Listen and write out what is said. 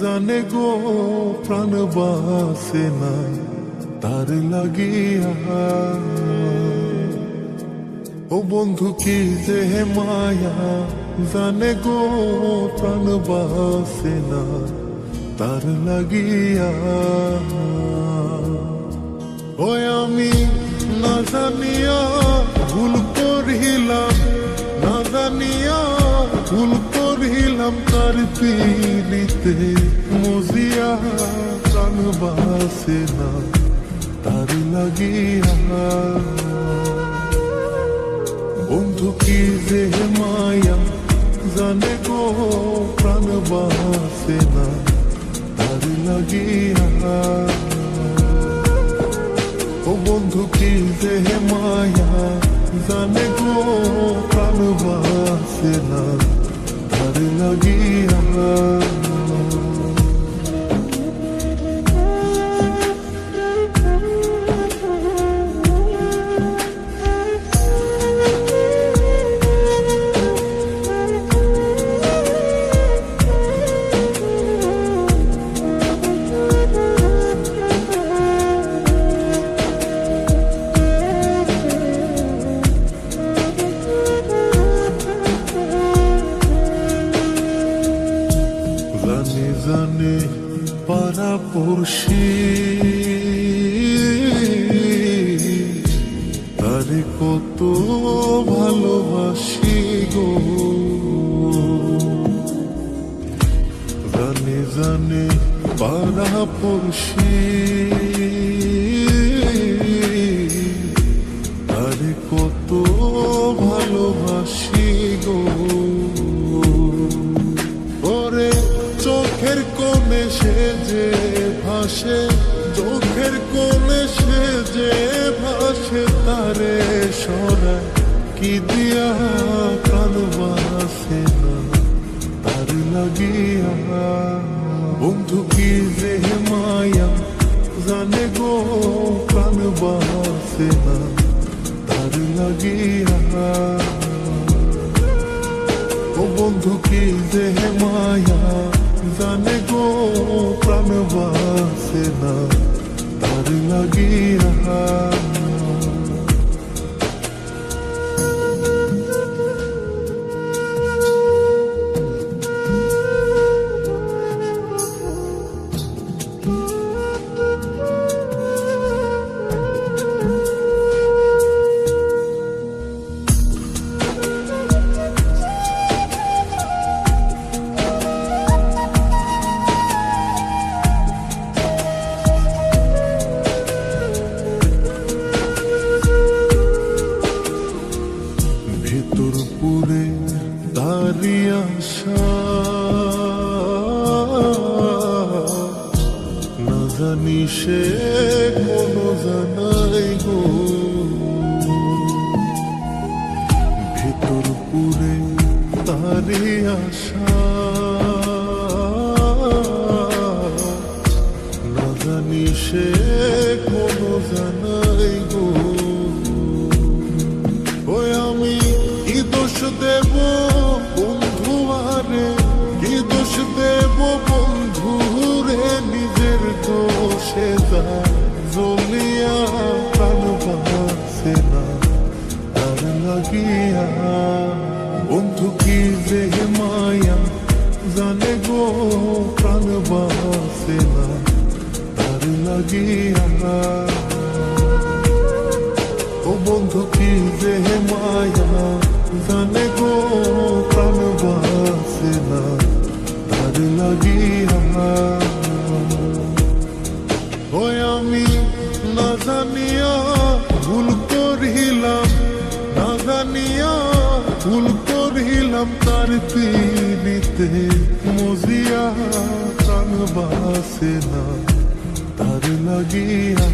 জানে গো প্রাণ বাসে না তার লাগিয়া। ও বন্ধু কি যে মায়া, জানে গো প্রাণ বাসে না তার লাগিয়া। ওই আমি না জানিয়া ভুল করিলাম, না জানিয়া ভুল করিলাম তার পিড়িতে মজিয়া। প্রাণ বাসে না তার লাগিয়া। বন্ধু কি যে মায়া, জানে গো প্রাণ বাসে না তার লাগিয়া। ও বন্ধু কি যে মায়া, জানে গো প্রাণ বাসে না তার লাগিয়া। জানে জানে পাড়া পড়শি তারে কত ভালোবাসি গো। জানে জানে পাড়া পড়শি তারে কত ভালোবাসি গো। ওরে চোখের কোণে সে যে ভাসে, চোখের কোণে সে যে ভাসে তারে সরা কি দিয়া। প্রাণ বাসে না তার লাগিয়া। বন্ধু কি যে মায়া, জানে গো প্রাণ বাসে না তার লাগিয়া। ও বন্ধু কি যে মায়া, জানে গো প্রাণ বাসে না তার লাগিয়া। ভেতর পুরে তারি আশা, না জানি সে কোনো জানাই গো। ভেতর পুরে তারি আশা, না জানি সে কোনো জানাই গো। ওই আমি কি দোষ দেব বন্ধু আরে, কি দোষ দেব বন্ধু রে, নিজের দোষে যা জ্বলিয়া। প্রাণ বাসে না তার লাগিয়া। বন্ধু কি যে মায়া, জানে গো প্রাণ বাসে না তার লাগিয়া। ও বন্ধু কি যে মায়া, জানে গো প্রাণ বাসে না তার লাগিয়া। ওই আমি না জানিয়া ভুল করিলাম, না জানিয়া ভুল করিলাম তার পিড়িতে মজিয়া। প্রাণ বাসে না তার লাগিয়া।